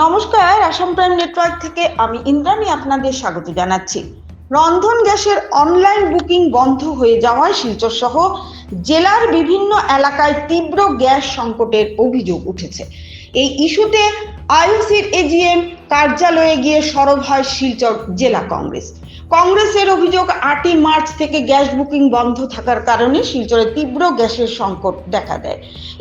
নমস্কার, Assam prime network থেকে আমি ইন্দ্রাণী আপনাদের স্বাগত জানাচ্ছি। রন্ধন গ্যাসের অনলাইন বুকিং বন্ধ হয়ে যাওয়ায় শিলচর সহ জেলার বিভিন্ন এলাকায় তীব্র গ্যাস সংকটের অভিযোগ উঠেছে। এই ইস্যুতে আইওসির এজিএম কার্যালয়ে গিয়ে সরব হয় শিলচর জেলা কংগ্রেসের অভিযোগ 8ই মার্চ থেকে গ্যাস বুকিং বন্ধ থাকার কারণে শিলচরে তীব্র গ্যাসের সংকট দেখা দেয়।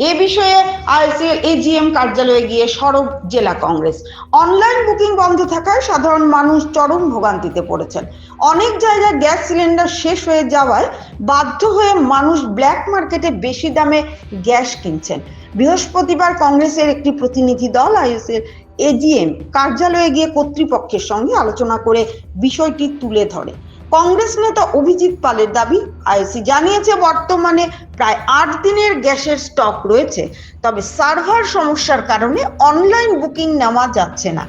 এ বিষয়ে আইওসির এজিএম কার্যালয়ে গিয়ে সরব জেলা কংগ্রেস। অনলাইন বুকিং বন্ধ থাকায় সাধারণ মানুষ চরম ভোগান্তিতে পড়েছেন। অনেক জায়গায় গ্যাস সিলিন্ডার শেষ হয়ে যাওয়ায় বাধ্য হয়ে মানুষ ব্ল্যাক মার্কেটে বেশি দামে গ্যাস কিনছেন। বৃহস্পতিবার কংগ্রেসের একটি প্রতিনিধি দল আইওসির এজিএম কার্যালয়ে গিয়ে কর্তৃপক্ষের সঙ্গে আলোচনা করে বিষয়টি তুলে ধরে। কংগ্রেস নেতা অভিজিৎ পালের দাবি, আইওসি জানিয়েছে বর্তমানে প্রায় 8 দিনের গ্যাসের স্টক রয়েছে, তবে সার্ভার সমস্যার কারণে অনলাইন বুকিং নেওয়া যাচ্ছে না।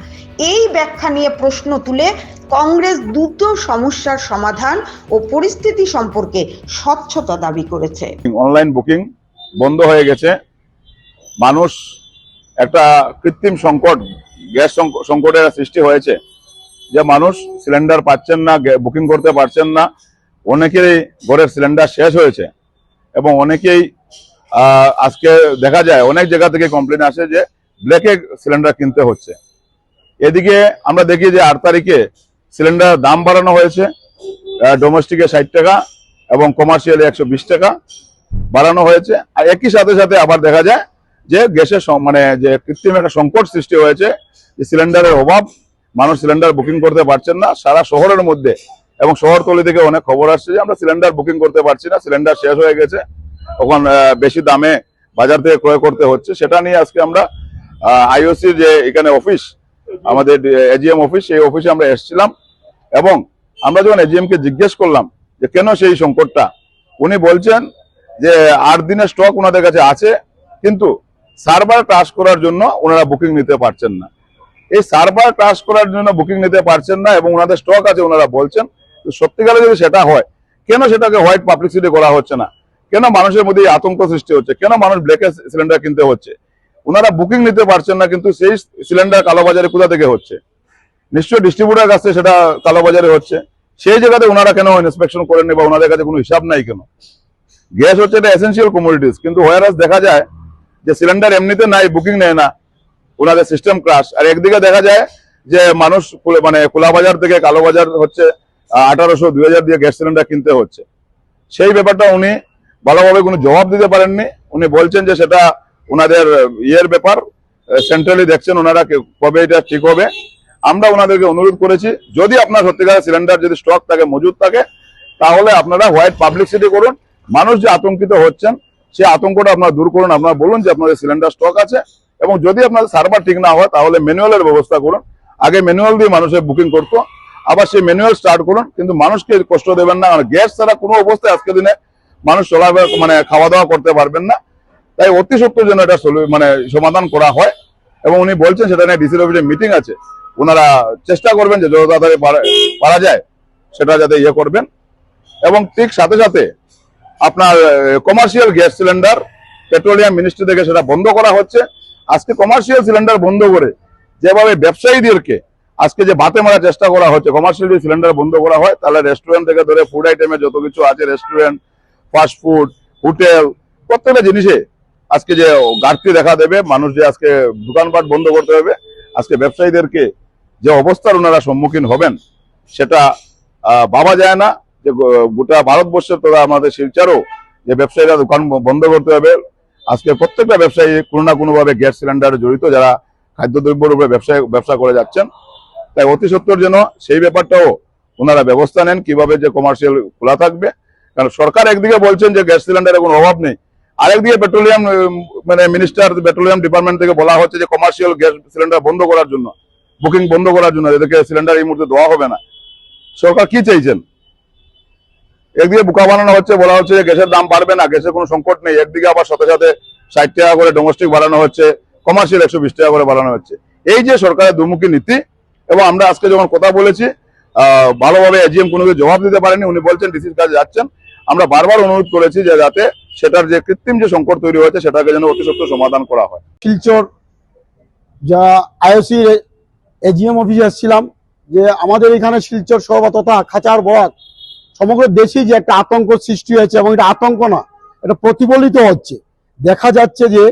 এই ব্যাখ্যা নিয়ে প্রশ্ন তুলে কংগ্রেস দ্রুত সমস্যার সমাধান ও পরিস্থিতি সম্পর্কে স্বচ্ছতা দাবি করেছে। অনলাইন বুকিং বন্ধ হয়ে গেছে। মানুষ একটা কৃত্রিম সংকট, গ্যাস সংকটের সৃষ্টি হয়েছে, যে মানুষ সিলিন্ডার পাচ্ছেন না, বুকিং করতে পারছেন না। অনেকেরই ঘরের সিলিন্ডার শেষ হয়েছে এবং অনেকেই আজকে দেখা যায় অনেক জায়গা থেকে কমপ্লেন আসে যে ব্ল্যাকে সিলিন্ডার কিনতে হচ্ছে। এদিকে আমরা দেখি যে 8 তারিখে সিলিন্ডার দাম বাড়ানো হয়েছে, ডোমেস্টিকে 60 টাকা এবং কমার্শিয়ালে 120 টাকা বাড়ানো হয়েছে। আর একই সাথে সাথে আবার দেখা যায় যে গ্যাসের যে কৃত্রিম একটা সংকট সৃষ্টি হয়েছে, যে সিলিন্ডারের অভাব, মানুষ সিলিন্ডার বুকিং করতে পারছেন না সারা শহরের মধ্যে। এবং শহরতলি থেকে অনেক খবর আসছে যে আমরা সিলিন্ডার বুকিং করতে পারছি না, সিলিন্ডার শেষ হয়ে গেছে, তখন বেশি দামে বাজার থেকে ক্রয় করতে হচ্ছে। সেটা নিয়ে আজকে আমরা আইওসির যে এখানে অফিস, আমাদের এজিএম অফিস, সেই অফিসে আমরা এসেছিলাম এবং আমরা যখন এজিএম কে জিজ্ঞেস করলাম যে কেন সেই সংকটটা, উনি বলছেন যে 8 দিনের স্টক ওনাদের কাছে আছে, কিন্তু সার্ভার ক্রাশ করার জন্য ওনারা বুকিং নিতে পারছেন না। এই সার্ভার ক্রাশ করার জন্য বুকিং নিতে পারছেন না এবং ওনাদের স্টক আছে ওনারা বলছেন। সত্যিকারে যদি সেটা হয়, কেন সেটাকে হোয়াইট পাবলিসিটি করা হচ্ছে না? কেন মানুষের মধ্যে আতঙ্ক সৃষ্টি হচ্ছে? কেন মানুষ ব্ল্যাকে সিলিন্ডার কিনতে হচ্ছে? ওনারা বুকিং নিতে পারছেন না, কিন্তু সেই সিলিন্ডার কালোবাজারে কোথা থেকে হচ্ছে? নিশ্চয়ই ডিস্ট্রিবিউটার কাছে সেটা কালোবাজারে হচ্ছে। সেই জায়গাতে ওনারা কেন ইন্সপেকশন করেননি বা ওনাদের কাছে কোনো হিসাব নাই কেন? গ্যাস হচ্ছে এটা এসেন্সিয়াল কমোডিটিস, কিন্তু হোয়ারাস দেখা যায় যে সিলিন্ডার এমনিতে নাই, বুকিং নেয় না, ওনাদের সিস্টেম ক্রাশ। আর একদিকে দেখা যায় যে মানুষ খোলাবাজার থেকে কালোবাজার হচ্ছে 1800 2000 দিয়ে গ্যাস সিলিন্ডার কিনতে হচ্ছে। সেই ব্যাপারটা উনি ভালোভাবে কোনো জবাব দিতে পারেননি। উনি বলছেন যে সেটা ওনাদের ইয়ের ব্যাপার, সেন্ট্রালি দেখছেন ওনারা কবে এটা ঠিক হবে। আমরা ওনাদেরকে অনুরোধ করেছি, যদি আপনার সত্যিকারের সিলিন্ডার যদি স্টক থাকে, মজুদ থাকে, তাহলে আপনারা হোয়াইট পাবলিসিটি করুন। মানুষ যে আতঙ্কিত হচ্ছেন সেই আতঙ্কটা আপনারা দূর করুন। আপনারা বলুন যে আপনাদের সিলিন্ডার স্টক আছে এবং যদি আপনাদের সার্ভার ঠিক না হয় তাহলে ম্যানুয়ালের ব্যবস্থা করুন। আগে ম্যানুয়াল দিয়ে মানুষের বুকিং করতো, আবার সেই ম্যানুয়াল স্টার্ট করুন, কিন্তু মানুষকে কষ্ট দেবেন না। কারণ গ্যাস ছাড়া কোনো অবস্থায় আজকের দিনে মানুষ খাওয়া দাওয়া করতে পারবেন না। তাই অতি সত্ত্বর জন্য এটা সমাধান করা হয় এবং উনি বলছেন সেটা নিয়ে ডিসির অফিসে মিটিং আছে, ওনারা চেষ্টা করবেন যে যত তাড়াতাড়ি পারা যায় সেটা যাতে ইয়ে করবেন। এবং ঠিক সাথে সাথে আপনার commercial gas cylinder petroleum ministry থেকে সেটা বন্ধ করা হচ্ছে। আজকে কমার্শিয়াল সিলিন্ডার বন্ধ করে যেভাবে ব্যবসায়ীদেরকে আজকে যে বাতে মারার চেষ্টা করা হচ্ছে, কমার্শিয়াল সিলিন্ডার বন্ধ করা হয় তাহলে রেস্টুরেন্ট থেকে ধরে ফুড আইটেমে যত কিছু আছে, রেস্টুরেন্ট, ফাস্টফুড, হোটেল, প্রত্যেকটা জিনিসে আজকে যে ঘাটতি দেখা দেবে, মানুষ যে আজকে দোকানপাট বন্ধ করতে হবে, আজকে ব্যবসায়ীদেরকে যে অবস্থার ওনারা সম্মুখীন হবেন সেটা ভাবা যায় না। যে গোটা ভারতবর্ষের তথা আমাদের শিলচরও যে ব্যবসায়ীরা দোকান বন্ধ করতে হবে। আজকে প্রত্যেকটা ব্যবসায়ী কোনো না কোনোভাবে গ্যাস সিলিন্ডারে জড়িত, যারা খাদ্যদ্রব্যের উপরে ব্যবসা করে যাচ্ছেন। তাই অতি সত্ত্বর যেন সেই ব্যাপারটাও ওনারা ব্যবস্থা নেন, কিভাবে যে কমার্শিয়াল খোলা থাকবে। কারণ সরকার একদিকে বলছেন যে গ্যাস সিলিন্ডারের কোনো অভাব নেই, আরেকদিকে পেট্রোলিয়াম মিনিস্টার, পেট্রোলিয়াম ডিপার্টমেন্ট থেকে বলা হচ্ছে যে কমার্শিয়াল গ্যাস সিলিন্ডার বন্ধ করার জন্য, বুকিং বন্ধ করার জন্য, এদেরকে সিলিন্ডার এই মুহূর্তে দেওয়া হবে না। সরকার কি চাইছেন? একদিকে বোকা বানানো হচ্ছে, বলা হচ্ছে যে গ্যাসের দাম বাড়বে না, গ্যাসের কোনো সংকট নেই, একদিকে আবার সাথে সাথে 60 টাকা করে ডোমেস্টিক বাড়ানো হচ্ছে, কমার্শিয়াল 120 টাকা করে বাড়ানো হচ্ছে। এই যে সরকারের দুমুখী নীতি, এবং আমরা আজকে যখন কথা বলেছি ভালোভাবে এজিএম কোনো কিছু জবাব দিতে পারেনি। উনি বলছেন ডিসির কাছে যাচ্ছেন। আমরা বারবার অনুরোধ করেছি যে যাতে সেটার যে কৃত্রিম যে সংকট তৈরি হয়েছে সেটাকে যেন অতি সত্ত্বর সমাধান করা হয়। শিলচর যা আইওসি এজিএম অফিসে এসেছিলাম যে আমাদের এখানে শিলচর সভা তথা খাঁচার বরাক সমগ্র দেশেই যে একটা আতঙ্ক সৃষ্টি হয়েছে, এবং এটা আতঙ্ক না, এটা প্রতিফলিত হচ্ছে। দেখা যাচ্ছে যে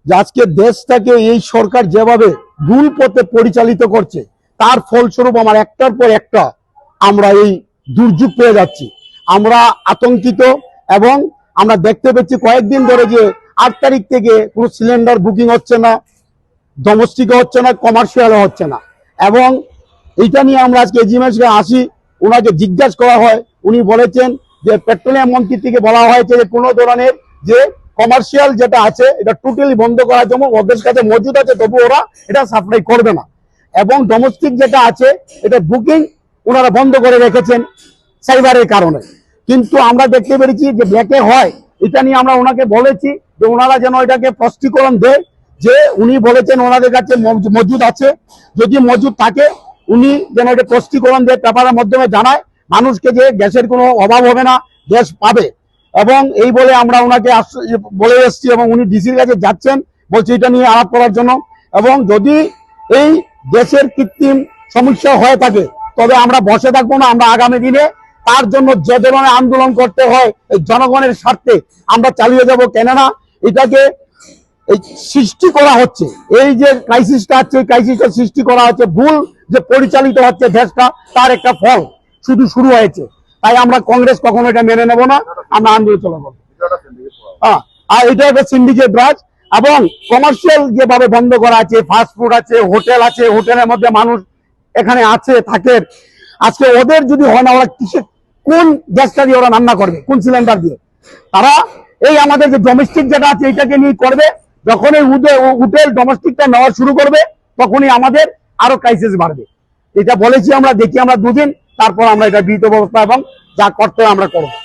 আজকে দেশটাকে এই সরকার যেভাবে ভুল পথে পরিচালিত করছে, তার ফলস্বরূপ আমার একটার পর একটা আমরা এই দুর্যোগ পেয়ে যাচ্ছি। আমরা আতঙ্কিত, এবং আমরা দেখতে পাচ্ছি কয়েকদিন ধরে যে 8 তারিখ থেকে কোনো সিলিন্ডার বুকিং হচ্ছে না, ডোমেস্টিক হচ্ছে না, কমার্শিয়াল হচ্ছে না। এবং এইটা নিয়ে আমরা আজকে এজিএমএসকে আসি, ওনাকে জিজ্ঞাসা করা হয়, উনি বলেছেন যে পেট্রোলিয়াম মন্ত্রী থেকে বলা হয়েছে যে কোনো ধরনের যে কমার্শিয়াল যেটা আছে এটা টোটালি বন্ধ করার জন্য ওদের কাছে মজুদ আছে, তবু ওরা এটা সাপ্লাই করবে না। এবং ডোমেস্টিক যেটা আছে এটা বুকিং ওনারা বন্ধ করে রেখেছেন সাইবারের কারণে। কিন্তু আমরা দেখতে পেরেছি যে ব্ল্যাকে হয়, এটা নিয়ে আমরা ওনাকে বলেছি যে ওনারা যেন এটাকে স্পষ্টীকরণ দেয়, যে উনি বলেছেন ওনাদের কাছে মজুদ আছে, যদি মজুদ থাকে উনি যেন এটা স্পষ্টীকরণ দিয়ে পেপারের মাধ্যমে জানায় মানুষকে যে গ্যাসের কোনো অভাব হবে না, গ্যাস পাবে। এবং এই বলে আমরা ওনাকে বলে এসেছি, এবং উনি ডিসির কাছে যাচ্ছেন, বলছে এটা নিয়ে আলাপ করার জন্য। এবং যদি এই গ্যাসের কৃত্রিম সমস্যা হয়ে থাকে তবে আমরা বসে থাকবো না, আমরা আগামী দিনে তার জন্য যে ধরনের আন্দোলন করতে হয় এই জনগণের স্বার্থে আমরা চালিয়ে যাব। কেননা এটাকে এই সৃষ্টি করা হচ্ছে, এই যে ক্রাইসিসটা আছে, এই ক্রাইসিসটা সৃষ্টি করা হচ্ছে, ভুল যে পরিচালিত হচ্ছে দেশটা, তার একটা ফল শুরু হয়েছে। তাই আমরা কংগ্রেস কখনো এটা মেনে নেব না, আমরা আন্দোলন চালাবো। আর এটা একটা সিন্ডিকেট রাজ, এবং কমার্শিয়াল যেভাবে বন্ধ করা আছে, ফাস্ট ফুড আছে, হোটেল আছে, হোটেলের মধ্যে মানুষ এখানে আছে থাকে, আজকে ওদের যদি হয় না, ওরা কিসে কোন গ্যাসটা দিয়ে ওরা রান্না করবে, কোন সিলিন্ডার দিয়ে? তারা এই আমাদের যে ডোমেস্টিক যেটা আছে এটাকে নিয়ে করবে। যখন এই হোটেল ডোমেস্টিকটা নেওয়া শুরু করবে তখনই আমাদের আরো ক্রাইসিস বাড়বে। এটা বলেছি আমরা, দেখি আমরা 2 দিন, তারপর আমরা এটা বিহিত ব্যবস্থা এবং যা করতে আমরা করবো।